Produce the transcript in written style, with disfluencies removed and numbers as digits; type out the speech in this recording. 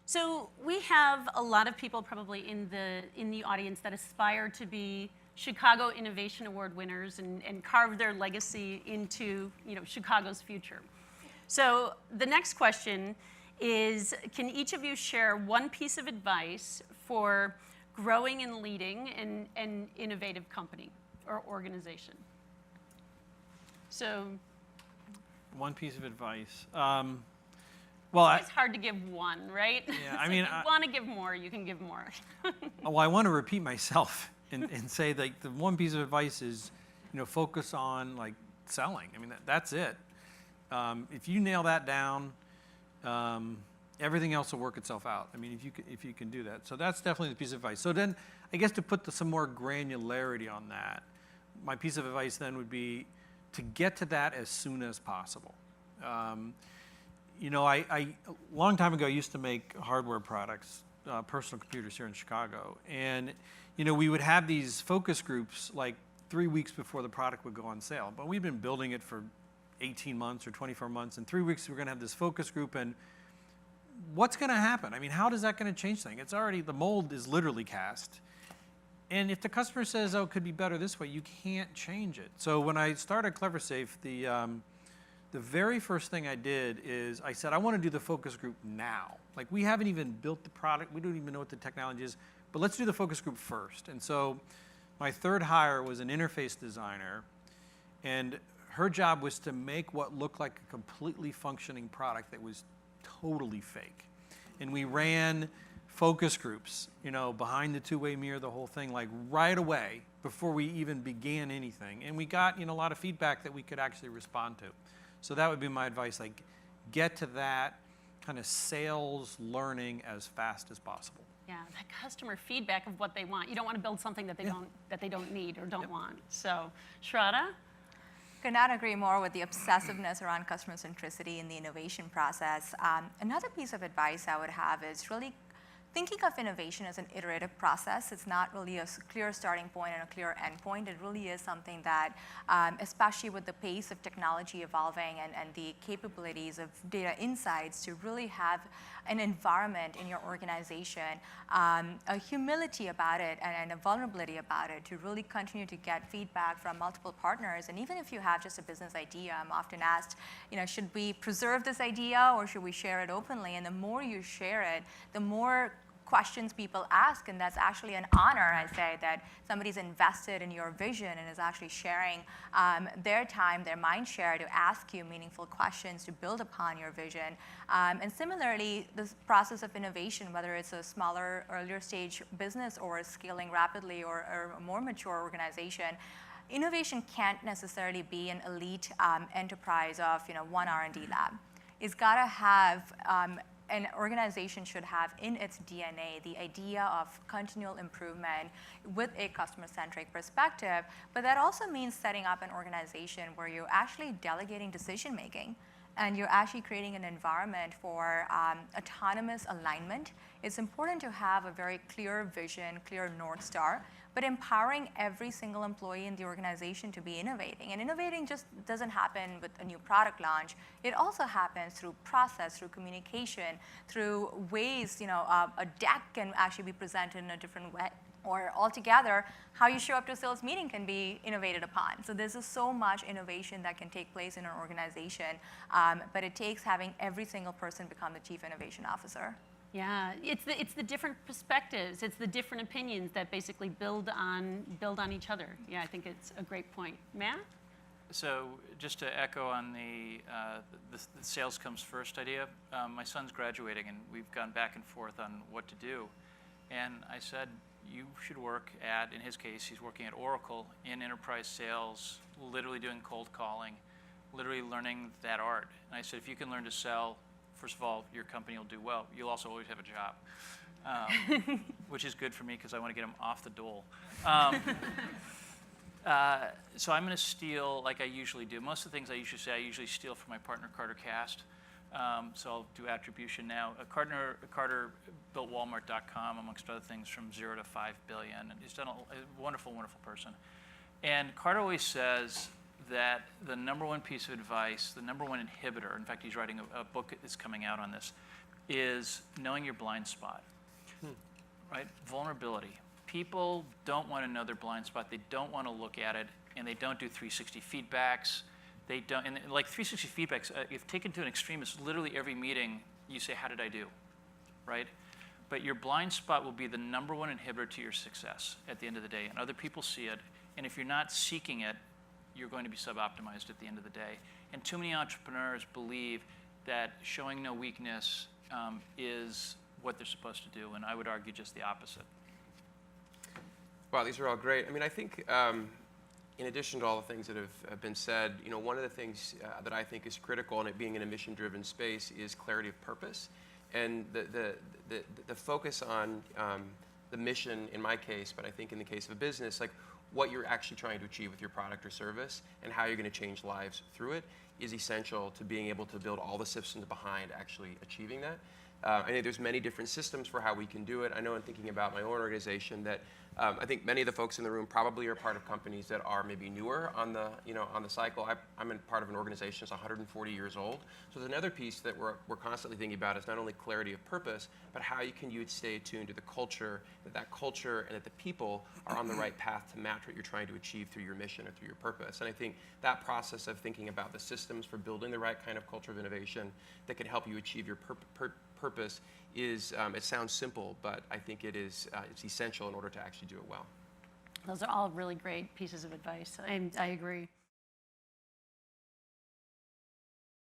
So we have a lot of people probably in the audience that aspire to be Chicago Innovation Award winners and carve their legacy into Chicago's future. So the next question is, can each of you share one piece of advice for growing and leading an innovative company or organization? So one piece of advice. It's hard to give one, right? Yeah, So I mean, if you want to give more, you can give more. well, I want to repeat myself and say like the one piece of advice is, focus on like selling. I mean, that's it. If you nail that down, everything else will work itself out. I mean, if you can do that. So that's definitely the piece of advice. So then, I guess to put some more granularity on that, my piece of advice then would be to get to that as soon as possible. I a long time ago, I used to make hardware products, personal computers here in Chicago. And, we would have these focus groups like 3 weeks before the product would go on sale. But we've been building it for 18 months or 24 months. In 3 weeks, we're going to have this focus group. And what's going to happen? I mean, how is that going to change things? It's already, the mold is literally cast. And if the customer says, oh, it could be better this way, you can't change it. So when I started CleverSafe, the very first thing I did is I said, I want to do the focus group now. Like, we haven't even built the product. We don't even know what the technology is. But let's do the focus group first. And so my third hire was an interface designer. And her job was to make what looked like a completely functioning product that was totally fake. And we ran focus groups, behind the two-way mirror, the whole thing, like right away before we even began anything. And we got, a lot of feedback that we could actually respond to. So that would be my advice, like get to that kind of sales learning as fast as possible. Yeah, that customer feedback of what they want. You don't want to build something that they don't need or don't want. So, Shraddha? Could not agree more with the obsessiveness around customer centricity in the innovation process. Another piece of advice I would have is really thinking of innovation as an iterative process. It's not really a clear starting point and a clear end point. It really is something that, especially with the pace of technology evolving and the capabilities of data insights, to really have an environment in your organization, a humility about it and a vulnerability about it, to really continue to get feedback from multiple partners. And even if you have just a business idea, I'm often asked, should we preserve this idea or should we share it openly? And the more you share it, the more questions people ask, and that's actually an honor, I say, that somebody's invested in your vision and is actually sharing their time, their mind share to ask you meaningful questions to build upon your vision. And similarly, this process of innovation, whether it's a smaller, earlier stage business or scaling rapidly or a more mature organization, innovation can't necessarily be an elite enterprise of one R&D lab. It's got to have an organization should have in its DNA the idea of continual improvement with a customer-centric perspective, but that also means setting up an organization where you're actually delegating decision-making and you're actually creating an environment for autonomous alignment. It's important to have a very clear vision, clear North Star, but empowering every single employee in the organization to be innovating. And innovating just doesn't happen with a new product launch. It also happens through process, through communication, through ways, a deck can actually be presented in a different way. Or altogether, how you show up to a sales meeting can be innovated upon. So there's just so much innovation that can take place in an organization, but it takes having every single person become the chief innovation officer. Yeah, it's the different perspectives, it's the different opinions that basically build on each other. Yeah, I think it's a great point. Matt? So just to echo on the sales comes first idea, my son's graduating and we've gone back and forth on what to do. And I said, you should work at, in his case, he's working at Oracle in enterprise sales, literally doing cold calling, literally learning that art. And I said, if you can learn to sell, first of all, your company will do well. You'll also always have a job, which is good for me because I want to get him off the dole. So I'm going to steal like I usually do. Most of the things I usually say, I usually steal from my partner, Carter Cast. So I'll do attribution now. Carter built Walmart.com, amongst other things, from 0 to 5 billion. And he's done a wonderful, wonderful person. And Carter always says that the number one piece of advice, the number one inhibitor, in fact, he's writing a book that's coming out on this, is knowing your blind spot, right? Vulnerability. People don't want to know their blind spot. They don't want to look at it, and they don't do 360 feedbacks. They don't, and like 360 feedbacks, if taken to an extreme, it's literally every meeting you say, how did I do, right? But your blind spot will be the #1 inhibitor to your success at the end of the day, and other people see it, and if you're not seeking it, you're going to be sub-optimized at the end of the day. And too many entrepreneurs believe that showing no weakness is what they're supposed to do, and I would argue just the opposite. Wow, these are all great. I mean, I think in addition to all the things that have been said, you know, one of the things that I think is critical in it being in a mission-driven space is clarity of purpose, and the focus on the mission in my case, but I think in the case of a business, like what you're actually trying to achieve with your product or service and how you're going to change lives through it is essential to being able to build all the systems behind actually achieving that. I think there's many different systems for how we can do it. I know in thinking about my own organization that I think many of the folks in the room probably are part of companies that are maybe newer on the, on the cycle. I'm in part of an organization that's 140 years old. So there's another piece that we're constantly thinking about is not only clarity of purpose, but how you stay attuned to the culture, that culture and that the people are on the right path to match what you're trying to achieve through your mission or through your purpose. And I think that process of thinking about the systems for building the right kind of culture of innovation that can help you achieve your purpose is, it sounds simple, but I think it's essential in order to actually do it well. Those are all really great pieces of advice. I agree.